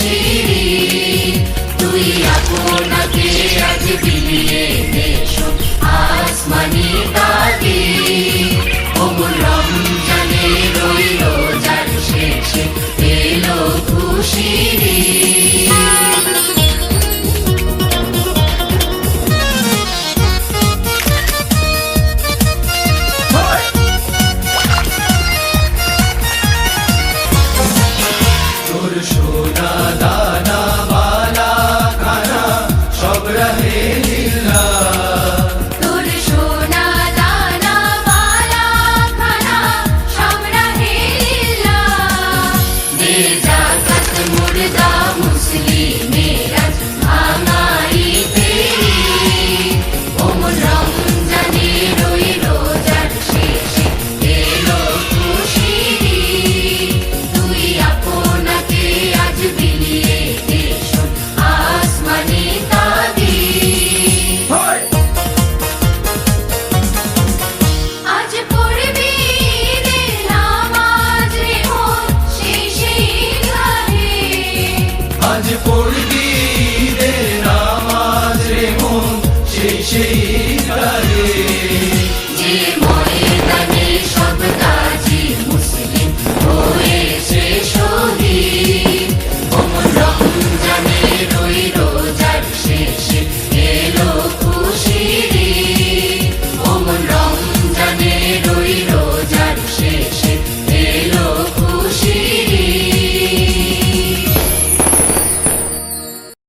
খুশিরি তুই আপনাকে আজ বিলিয়ে দেশো আসমানি তাকি অমর রমজানের ওই রোজার শেষে এলো খুশিরি সোনা দানা বালা খানা সব রহে লিল্লাহ তোর সোনা দানা বালা খানা সব রহে লিল্লাহ দে জাকাত মুর্দা মুসলিমের আজ ভাঙাই তেরি ওমর রমজানের ওই রোজার শেষে এলো খুশিরি তুই আপনাকে আজ বিলিয়ে দেশো আসমানি তাকি আজ পড়বি ঈদের নামাজ রে মন শেষে গাহে আজ